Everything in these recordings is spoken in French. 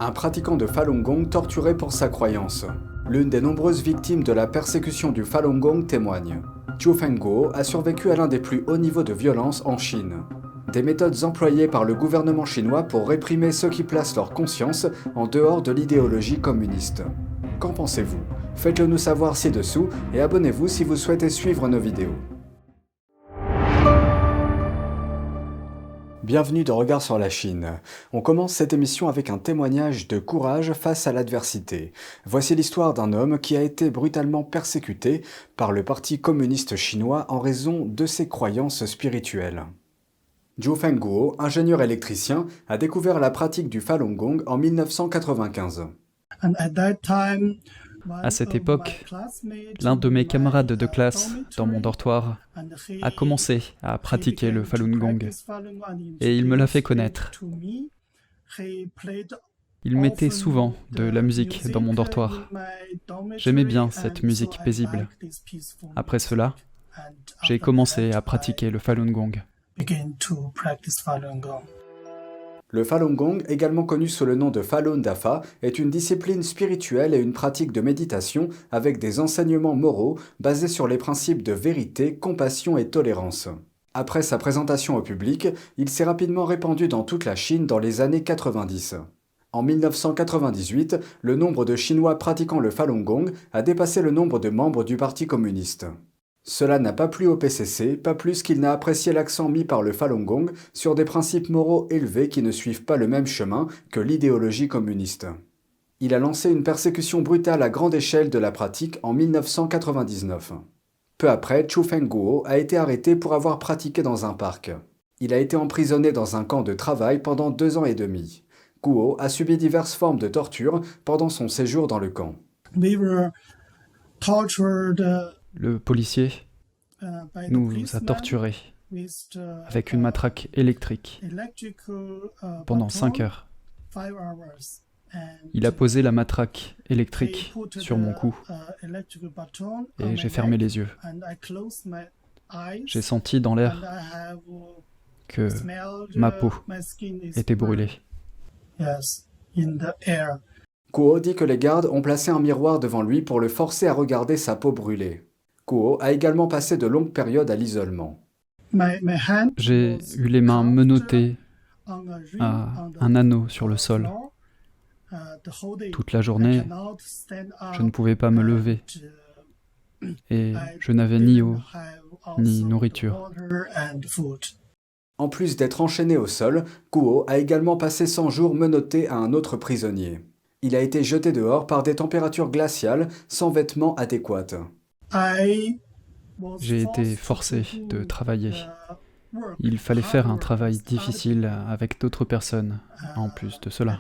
Un pratiquant de Falun Gong torturé pour sa croyance. L'une des nombreuses victimes de la persécution du Falun Gong témoigne. Zhou Fengguo a survécu à l'un des plus hauts niveaux de violence en Chine. Des méthodes employées par le gouvernement chinois pour réprimer ceux qui placent leur conscience en dehors de l'idéologie communiste. Qu'en pensez-vous? Faites-le nous savoir ci-dessous et abonnez-vous si vous souhaitez suivre nos vidéos. Bienvenue dans Regard sur la Chine. On commence cette émission avec un témoignage de courage face à l'adversité. Voici l'histoire d'un homme qui a été brutalement persécuté par le Parti communiste chinois en raison de ses croyances spirituelles. Zhou Fengguo, ingénieur électricien, a découvert la pratique du Falun Gong en 1995. À cette époque, l'un de mes camarades de classe dans mon dortoir a commencé à pratiquer le Falun Gong et il me l'a fait connaître. Il mettait souvent de la musique dans mon dortoir. J'aimais bien cette musique paisible. Après cela, j'ai commencé à pratiquer le Falun Gong. Le Falun Gong, également connu sous le nom de Falun Dafa, est une discipline spirituelle et une pratique de méditation avec des enseignements moraux basés sur les principes de vérité, compassion et tolérance. Après sa présentation au public, il s'est rapidement répandu dans toute la Chine dans les années 90. En 1998, le nombre de Chinois pratiquant le Falun Gong a dépassé le nombre de membres du Parti communiste. Cela n'a pas plu au PCC, pas plus qu'il n'a apprécié l'accent mis par le Falun Gong sur des principes moraux élevés qui ne suivent pas le même chemin que l'idéologie communiste. Il a lancé une persécution brutale à grande échelle de la pratique en 1999. Peu après, Zhou Fengguo a été arrêté pour avoir pratiqué dans un parc. Il a été emprisonné dans un camp de travail pendant 2 ans et demi. Guo a subi diverses formes de torture pendant son séjour dans le camp. Le policier nous a torturés avec une matraque électrique pendant 5 heures. Il a posé la matraque électrique sur mon cou et j'ai fermé les yeux. J'ai senti dans l'air que ma peau était brûlée. Guo dit que les gardes ont placé un miroir devant lui pour le forcer à regarder sa peau brûlée. Guo a également passé de longues périodes à l'isolement. J'ai eu les mains menottées à un anneau sur le sol. Toute la journée, je ne pouvais pas me lever et je n'avais ni eau ni nourriture. En plus d'être enchaîné au sol, Guo a également passé 100 jours menotté à un autre prisonnier. Il a été jeté dehors par des températures glaciales sans vêtements adéquats. J'ai été forcé de travailler. Il fallait faire un travail difficile avec d'autres personnes, en plus de cela.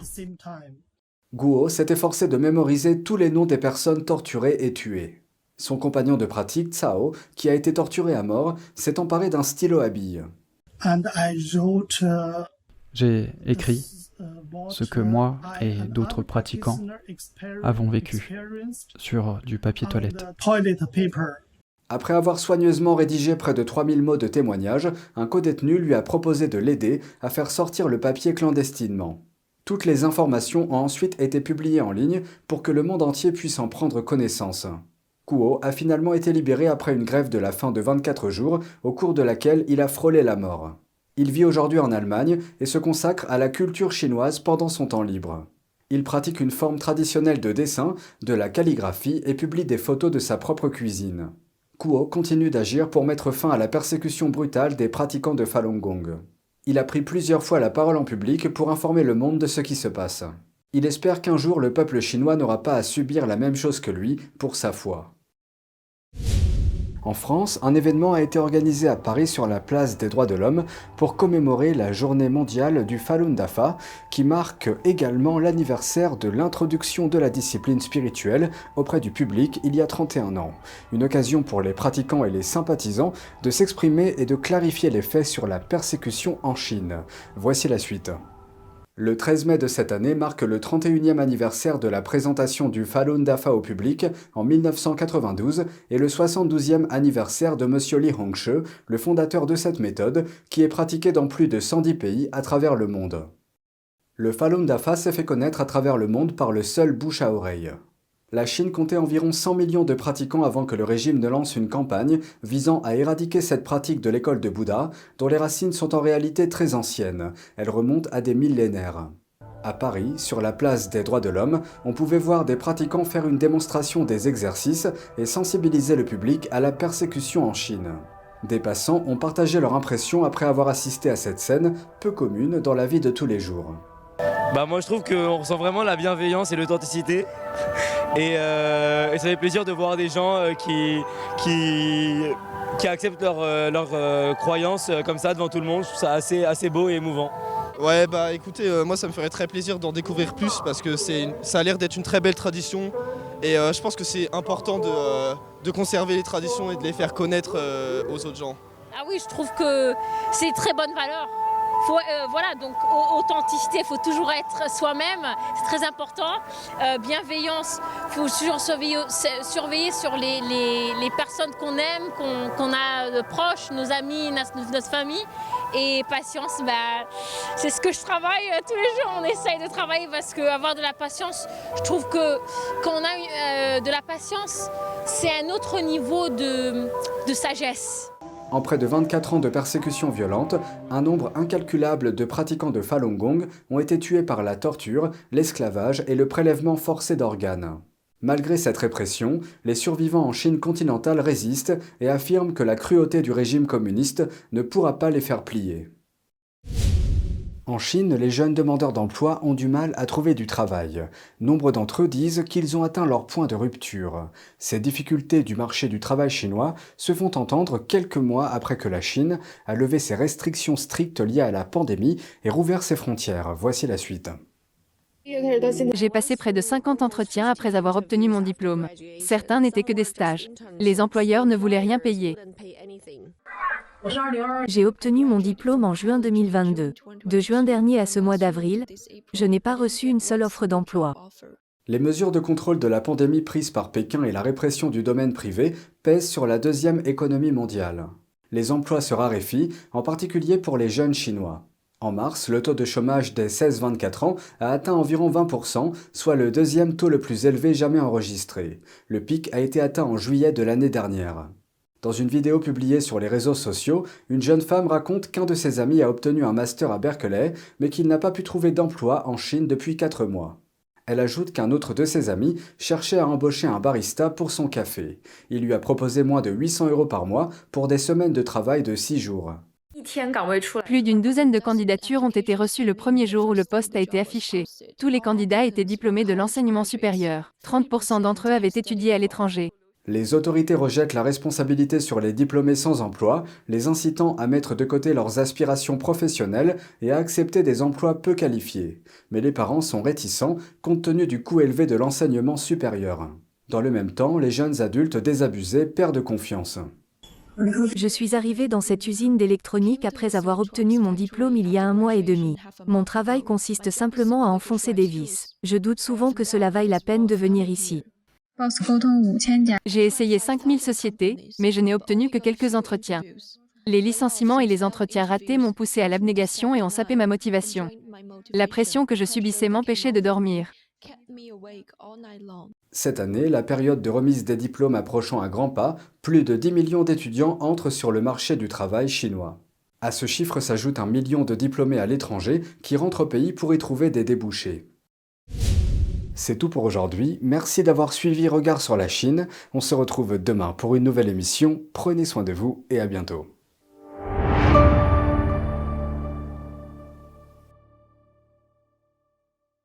Guo s'est efforcé de mémoriser tous les noms des personnes torturées et tuées. Son compagnon de pratique, Cao, qui a été torturé à mort, s'est emparé d'un stylo à billes. J'ai écrit ce que moi et d'autres pratiquants avons vécu sur du papier toilette. Après avoir soigneusement rédigé près de 3000 mots de témoignages, un codétenu lui a proposé de l'aider à faire sortir le papier clandestinement. Toutes les informations ont ensuite été publiées en ligne pour que le monde entier puisse en prendre connaissance. Guo a finalement été libéré après une grève de la faim de 24 jours, au cours de laquelle il a frôlé la mort. Il vit aujourd'hui en Allemagne et se consacre à la culture chinoise pendant son temps libre. Il pratique une forme traditionnelle de dessin, de la calligraphie et publie des photos de sa propre cuisine. Guo continue d'agir pour mettre fin à la persécution brutale des pratiquants de Falun Gong. Il a pris plusieurs fois la parole en public pour informer le monde de ce qui se passe. Il espère qu'un jour le peuple chinois n'aura pas à subir la même chose que lui pour sa foi. En France, un événement a été organisé à Paris sur la place des droits de l'homme pour commémorer la journée mondiale du Falun Dafa, qui marque également l'anniversaire de l'introduction de la discipline spirituelle auprès du public il y a 31 ans. Une occasion pour les pratiquants et les sympathisants de s'exprimer et de clarifier les faits sur la persécution en Chine. Voici la suite. Le 13 mai de cette année marque le 31e anniversaire de la présentation du Falun Dafa au public en 1992 et le 72e anniversaire de M. Li Hongzhi, le fondateur de cette méthode, qui est pratiquée dans plus de 110 pays à travers le monde. Le Falun Dafa s'est fait connaître à travers le monde par le seul bouche à oreille. La Chine comptait environ 100 millions de pratiquants avant que le régime ne lance une campagne visant à éradiquer cette pratique de l'école de Bouddha, dont les racines sont en réalité très anciennes. Elles remontent à des millénaires. À Paris, sur la place des droits de l'homme, on pouvait voir des pratiquants faire une démonstration des exercices et sensibiliser le public à la persécution en Chine. Des passants ont partagé leur impression après avoir assisté à cette scène peu commune dans la vie de tous les jours. Moi je trouve qu'on ressent vraiment la bienveillance et l'authenticité et ça fait plaisir de voir des gens qui acceptent leur croyances comme ça devant tout le monde. Je trouve ça assez beau et émouvant. Ouais, écoutez, moi ça me ferait très plaisir d'en découvrir plus parce que ça a l'air d'être une très belle tradition et je pense que c'est important de conserver les traditions et de les faire connaître aux autres gens. Ah oui, je trouve que c'est une très bonne valeur. Voilà, donc authenticité, il faut toujours être soi-même, c'est très important. Bienveillance, il faut toujours surveiller sur les personnes qu'on aime, qu'on a de proches, nos amis, notre famille. Et patience, c'est ce que je travaille tous les jours, on essaye de travailler parce qu'avoir de la patience, je trouve que quand on a de la patience, c'est un autre niveau de sagesse. En près de 24 ans de persécutions violentes, un nombre incalculable de pratiquants de Falun Gong ont été tués par la torture, l'esclavage et le prélèvement forcé d'organes. Malgré cette répression, les survivants en Chine continentale résistent et affirment que la cruauté du régime communiste ne pourra pas les faire plier. En Chine, les jeunes demandeurs d'emploi ont du mal à trouver du travail. Nombre d'entre eux disent qu'ils ont atteint leur point de rupture. Ces difficultés du marché du travail chinois se font entendre quelques mois après que la Chine a levé ses restrictions strictes liées à la pandémie et rouvert ses frontières. Voici la suite. J'ai passé près de 50 entretiens après avoir obtenu mon diplôme. Certains n'étaient que des stages. Les employeurs ne voulaient rien payer. J'ai obtenu mon diplôme en juin 2022. De juin dernier à ce mois d'avril, je n'ai pas reçu une seule offre d'emploi. Les mesures de contrôle de la pandémie prises par Pékin et la répression du domaine privé pèsent sur la deuxième économie mondiale. Les emplois se raréfient, en particulier pour les jeunes Chinois. En mars, le taux de chômage des 16-24 ans a atteint environ 20%, soit le deuxième taux le plus élevé jamais enregistré. Le pic a été atteint en juillet de l'année dernière. Dans une vidéo publiée sur les réseaux sociaux, une jeune femme raconte qu'un de ses amis a obtenu un master à Berkeley, mais qu'il n'a pas pu trouver d'emploi en Chine depuis 4 mois. Elle ajoute qu'un autre de ses amis cherchait à embaucher un barista pour son café. Il lui a proposé moins de 800 € par mois pour des semaines de travail de 6 jours. Plus d'une douzaine de candidatures ont été reçues le premier jour où le poste a été affiché. Tous les candidats étaient diplômés de l'enseignement supérieur. 30% d'entre eux avaient étudié à l'étranger. Les autorités rejettent la responsabilité sur les diplômés sans emploi, les incitant à mettre de côté leurs aspirations professionnelles et à accepter des emplois peu qualifiés. Mais les parents sont réticents compte tenu du coût élevé de l'enseignement supérieur. Dans le même temps, les jeunes adultes désabusés perdent confiance. Je suis arrivée dans cette usine d'électronique après avoir obtenu mon diplôme il y a 1 mois et demi. Mon travail consiste simplement à enfoncer des vis. Je doute souvent que cela vaille la peine de venir ici. J'ai essayé 5000 sociétés, mais je n'ai obtenu que quelques entretiens. Les licenciements et les entretiens ratés m'ont poussé à l'abnégation et ont sapé ma motivation. La pression que je subissais m'empêchait de dormir. Cette année, la période de remise des diplômes approchant à grands pas, plus de 10 millions d'étudiants entrent sur le marché du travail chinois. À ce chiffre s'ajoute 1 million de diplômés à l'étranger qui rentrent au pays pour y trouver des débouchés. C'est tout pour aujourd'hui, merci d'avoir suivi Regard sur la Chine. On se retrouve demain pour une nouvelle émission. Prenez soin de vous et à bientôt.